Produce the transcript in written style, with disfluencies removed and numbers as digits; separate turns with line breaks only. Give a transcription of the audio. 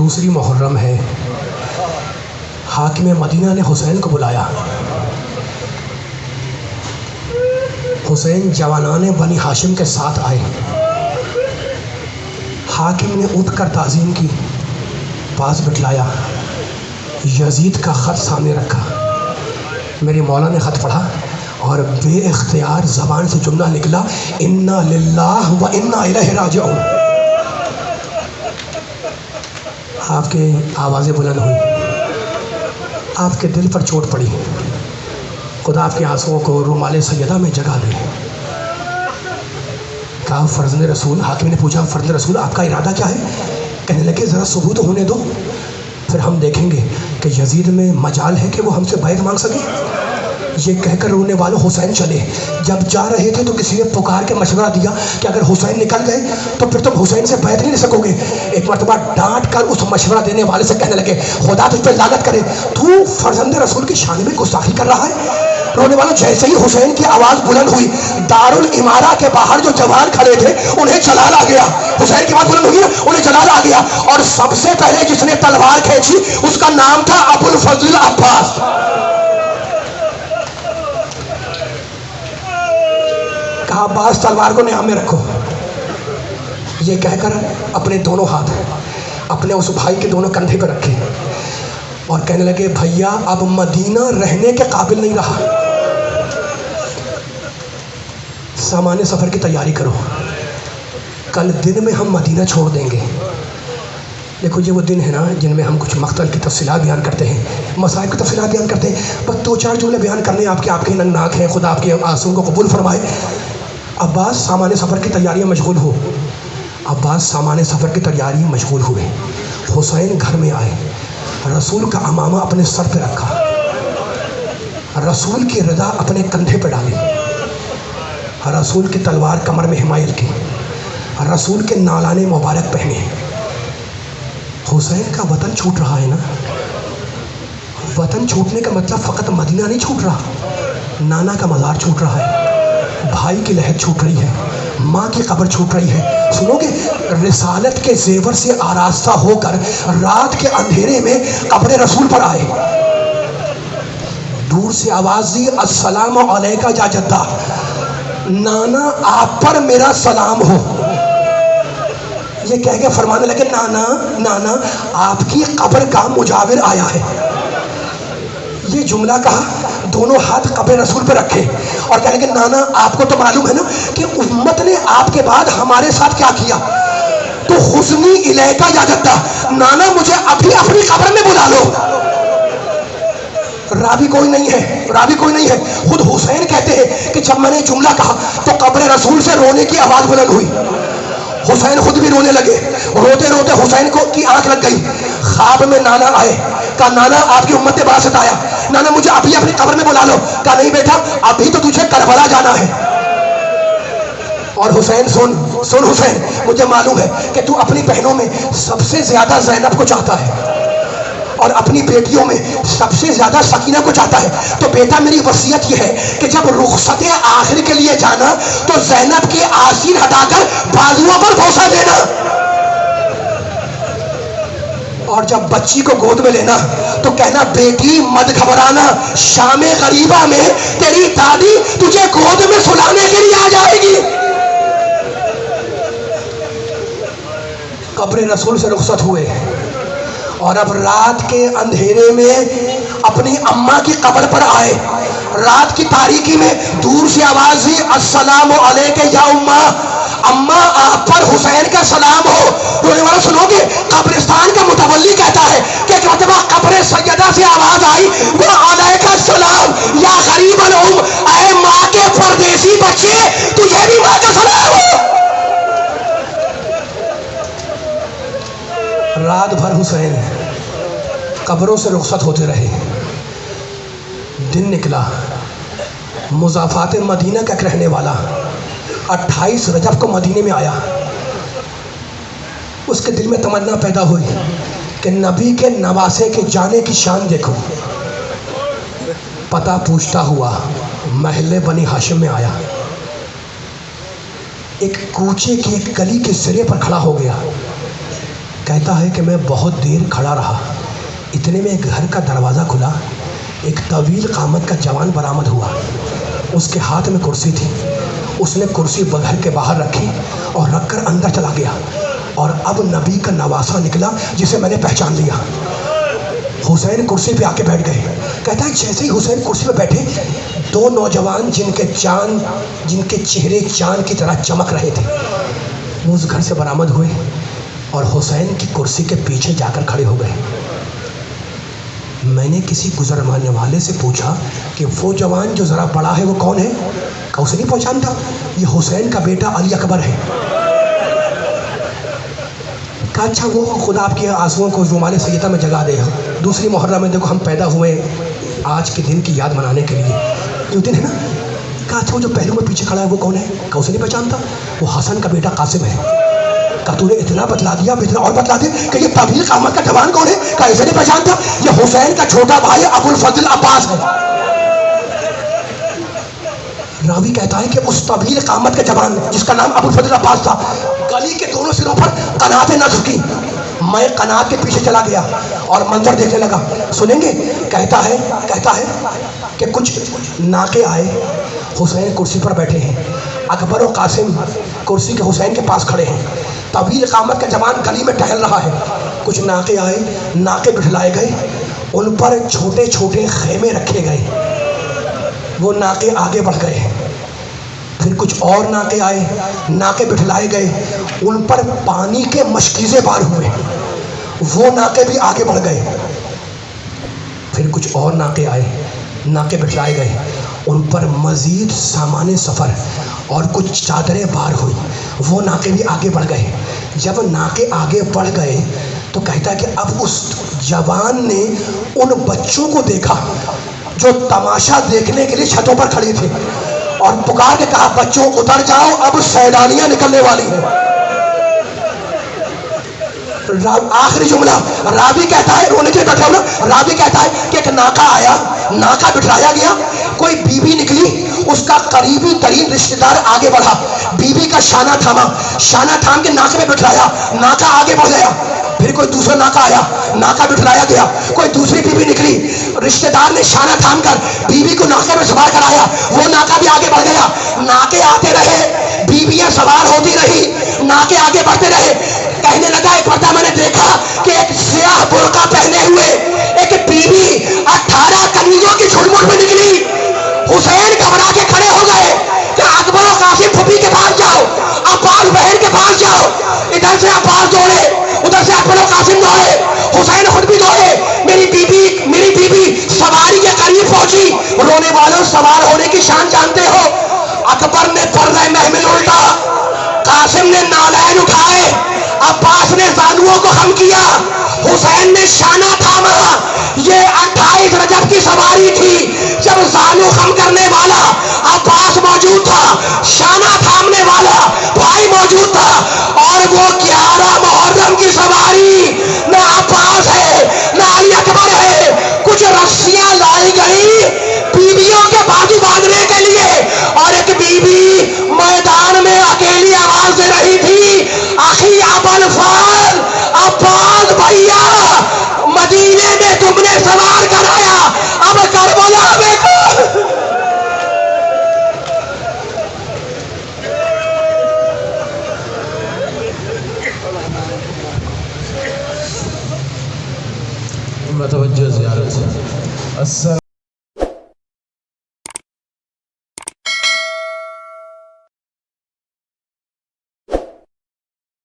دوسری محرم ہے، حاکم مدینہ نے حسین کو بلایا. حسین جوانان بنی ہاشم کے ساتھ آئے. حاکم نے اٹھ کر تعظیم کی، پاس بٹلایا. یزید کا خط سامنے رکھا. میرے مولا نے خط پڑھا اور بے اختیار زبان سے جملہ نکلا، انا للہ و انا الیہ راجعون. آپ کے آوازیں بلند ہوئی، آپ کے دل پر چوٹ پڑی. خدا آپ کے آنسوؤں کو رومال سیدہ میں جگہ دے. کہا فرزند رسول. حاکم نے پوچھا فرزند رسول آپ کا ارادہ کیا ہے؟ کہنے لگے ذرا ثبوت ہونے دو، پھر ہم دیکھیں گے کہ یزید میں مجال ہے کہ وہ ہم سے بیعت مانگ سکے. یہ کہہ کر رونے والوں حسین چلے. جب جا رہے تھے تو کسی نے پکار کے مشورہ دیا کہ اگر حسین نکل گئے تو پھر تم حسین سے بیعت نہیں لے سکو گے. ایک مرتبہ ڈانٹ کر اس مشورہ دینے والے سے کہنے لگے خدا تجھ پہ لعنت کرے، تو فرزند رسول کی شان میں گستاخی کر رہا ہے. رونے والوں جیسے ہی حسین کی آواز بلند ہوئی، دارالامارہ کے باہر جو جوان کھڑے تھے انہیں جلال آ گیا. حسین کی بات بلند ہوئی نا، انہیں جلال آ گیا. اور سب سے پہلے جس نے تلوار کھینچی اس کا نام تھا ابو الفضل عباس. کہا عباس تلوار کو نیام میں رکھو. یہ کہہ کر اپنے دونوں ہاتھ اپنے اس بھائی کے دونوں کندھے پر رکھے اور کہنے لگے بھیا اب مدینہ رہنے کے قابل نہیں رہا، سامان سفر کی تیاری کرو، کل دن میں ہم مدینہ چھوڑ دیں گے. دیکھو یہ وہ دن ہے نا جن میں ہم کچھ مقتل کی تفصیلات بیان کرتے ہیں، مصائب کی تفصیلات بیان کرتے ہیں. بس دو چار جملے بیان کرنے آپ کے ننگناک ہیں. خدا آپ کے آنسوؤں کو قبول فرمائے. عباس سامان سفر کی تیاریاں مشغول ہو. عباس سامان سفر کی تیاری مشغول ہوئے. حسین گھر میں آئے، رسول کا امامہ اپنے سر پہ رکھا، رسول کی رضا اپنے کندھے پہ ڈالی، رسول کی تلوار کمر میں حمایل کی، رسول کے نالانے مبارک پہنے. حسین کا وطن چھوٹ رہا ہے نا. وطن چھوٹنے کا مطلب فقط مدینہ نہیں چھوٹ رہا، نانا کا مزار چھوٹ رہا ہے، بھائی کی لہر چھوٹ رہی ہے، ماں کی قبر چھوٹ رہی ہے. سنو گے رسالت کے زیور سے آراستہ ہو کر رات کے اندھیرے میں قبر رسول پر آئے. دور سے آواز دی السلام علیکہ یا جدہ، نانا آپ پر میرا سلام ہو. یہ کہہ کے فرمانے لگے نانا نانا آپ کی قبر کا مجاور آیا ہے. یہ جملہ کہا، دونوں ہاتھ قبر رسول پہ رکھے اور کہنے لگے نانا آپ کو تو معلوم ہے نا کہ امت نے آپ کے بعد ہمارے ساتھ کیا کیا، تو حسنی الیکہ یا جدہ، نانا مجھے ابھی اپنی قبر میں بلا لو. راوی کوئی نہیں ہے. خود حسین کہتے ہیں کہ جب میں نے جملہ کہا تو قبر رسول سے رونے کی آواز بلند ہوئی. حسین خود بھی رونے لگے. روتے روتے حسین کو کی آنکھ لگ گئی. خواب میں نانا آئے، کہا نانا آپ کی امت نے بڑا ستایا، نانا مجھے ابھی اپنی قبر میں بلا لو. کہا نہیں بیٹا ابھی تو تجھے کربلا جانا ہے. اور حسین سن حسین مجھے معلوم ہے کہ تو اپنی بہنوں میں سب سے زیادہ زینب کو چاہتا ہے اور اپنی بیٹیوں میں سب سے زیادہ سکینہ کو چاہتا ہے. تو بیٹا میری وصیت یہ ہے کہ جب رخصت آخر کے لیے جانا تو زینب کے آستین ہٹا کر بازوؤں پر بوسہ دینا، اور جب بچی کو گود میں لینا تو کہنا بیٹی مت گھبرانا، شام غریبہ میں تیری دادی تجھے گود میں سلانے کے لیے آ جائے گی. قبر رسول سے رخصت ہوئے اور اب رات کے اندھیرے میں اپنی اماں کی قبر پر آئے. رات کی تاریکی میں دور سے آواز دی السلام علیکہ یا اماں آپ پر حسین کا سلام ہو. رونے والا سنو گے قبرستان کا متولی کہتا ہے کہ ایک مرتبہ قبر سیدہ سے آواز آئی وہ علیکہ السلام یا غریب الام، اے ماں کے پردیسی بچے تجھے بھی ماں کا سلام ہو. رات بھر حسین قبروں سے رخصت ہوتے رہے. دن نکلا، مضافات مدینہ کا ایک رہنے والا 28 رجب کو مدینے میں آیا. اس کے دل میں تمنا پیدا ہوئی کہ نبی کے نواسے کے جانے کی شان دیکھو. پتہ پوچھتا ہوا محلے بنی ہاشم میں آیا. ایک کوچے کی ایک گلی کے سرے پر کھڑا ہو گیا. کہتا ہے کہ میں بہت دیر کھڑا رہا، اتنے میں ایک گھر کا دروازہ کھلا، ایک طویل قامت کا جوان برآمد ہوا، اس کے ہاتھ میں کرسی تھی، اس نے کرسی گھر کے باہر رکھی اور رکھ کر اندر چلا گیا، اور اب نبی کا نواسا نکلا جسے میں نے پہچان لیا۔ حسین کرسی پہ آ کے بیٹھ گئے۔ کہتا ہے جیسے ہی حسین کرسی پہ بیٹھے، دو نوجوان جن کے چہرے چاند کی طرح چمک رہے تھے، وہ اس گھر سے برآمد ہوئے اور حسین کی کرسی کے پیچھے جا کر کھڑے ہو گئے۔ میں نے کسی گزرنے والے سے پوچھا کہ وہ جوان جو ذرا بڑا ہے وہ کون ہے؟ کہ اسے نہیں پہچانتا، یہ حسین کا بیٹا علی اکبر ہے۔ کہا اچھا وہ خدا آپ کے آنسوؤں کو رومال سیدہ میں جگا دے۔ دوسری محرم میں دیکھو ہم پیدا ہوئے آج کے دن کی یاد منانے کے لیے، جو دن ہے نا۔ کہا اچھا وہ جو پہلو میں پیچھے کھڑا ہے وہ کون ہے؟ کہ اسے نہیں پہچانتا، وہ حسن کا بیٹا قاسم ہے۔ کہ تو نے اتنا بتلا دیا، اب اتنا اور بتلا دے کہ یہ طویل قامت کا جوان کون ہے؟ کہ اسے نہیں پہچانتا، یہ حسین کا چھوٹا بھائی ابو الفضل عباس ہے۔ راوی کہتا ہے کہ اس طویل قامت کے جوان جس کا نام ابو الفضل عباس تھا، گلی کے دونوں سروں پر قناتیں نہ جھکی، میں قنات کے پیچھے چلا گیا اور منظر دیکھنے لگا۔ سنیں گے؟ کہتا ہے کہ کچھ ناقے آئے، حسین کرسی پر بیٹھے ہیں، اکبر و قاسم کرسی کے حسین کے پاس کھڑے ہیں، طویل قامت کا جوان گلی میں ٹہل رہا ہے۔ کچھ ناقے آئے، ناقے بٹھلائے گئے، ان پر چھوٹے چھوٹے خیمے رکھے گئے، وہ ناقے آگے بڑھ گئے۔ پھر کچھ اور ناقے آئے، ناقے بٹھلائے گئے، ان پر پانی کے مشکیزے بار ہوئے، وہ ناقے بھی آگے بڑھ گئے۔ پھر کچھ اور ناقے آئے، ناقے بٹھلائے گئے، ان پر مزید سامان سفر اور کچھ چادریں بار ہوئی، وہ ناقے بھی آگے بڑھ گئے۔ جب ناقے آگے بڑھ گئے تو کہتا ہے کہ اب اس جوان نے ان بچوں کو دیکھا جو تماشا دیکھنے کے لیے چھتوں پر کھڑے تھے، اور پکار کے کہا بچوں اتر جاؤ، اب سیلانیاں نکلنے والی ہیں۔ آخری جملہ راوی کہتا ہے، رونے کے بیٹھا ہوں، راوی کہتا ہے کہ ایک ناقہ آیا، ناقہ بٹھلایا گیا، کوئی بی بی نکلی، اس کا قریبی ترین رشتہ دار آگے بڑھا، بی بی کا شانہ تھاما، شانہ تھام کے ناقے میں بٹھلایا، ناقہ آگے بڑھ گیا۔ پھر کوئی دوسرا ناقہ آیا، ناقہ بٹھلایا گیا، کوئی دوسری بیوی نکلی، رشتہ دار نے شانہ تھام کر بیوی کو ناقے میں سوار کرایا، وہ ناقہ بھی آگے بڑھ گیا۔ ناقے آتے رہے، بیویاں سوار ہوتی رہی، ناقے آگے بڑھتے رہے۔ کہنے لگا ایک مرتبہ میں نے دیکھا کہ ایک سیاہ برقع پہنے ہوئے ایک بیوی 18 کنیزوں کی جھلمٹ میں نکلی۔ حسین گھبرا کے کھڑے ہو گئے کہ اکبر و قاسم پھوپھی کے پاس جاؤ، عباس بہن کے پاس جاؤ۔ ادھر سے عباس دوڑے، ادھر سے اکبر و قاسم دوڑے، حسین خود بھی دوڑے۔ میری بیوی سواری کے قریب پہنچی۔ رونے والوں سوار ہونے کی شان جانتے ہو، اکبر نے پردہ محمل الٹا، قاسم نے نالین اٹھائے، عباس نے زانوؤں کو خم کیا، حسین نے شانہ تھاما۔ یہ 28 رجب کی سواری تھی، جب زانو خم کرنے والا عباس موجود تھا، شانہ تھامنے والا بھائی موجود تھا، اور وہ 11 محرم کی سواری نہ عباس ہے نہ علی اکبر ہے۔ کچھ رسیاں لائی گئی بیویوں کے بازو باندھنے کے لیے، اور ایک بیوی میدان میں اکیلی آواز دے رہی تھی، اخی ابو الفضل عباس بھیا، مدینے میں تم نے سوار کرایا، اب کربلا میں
متوجہ زیارت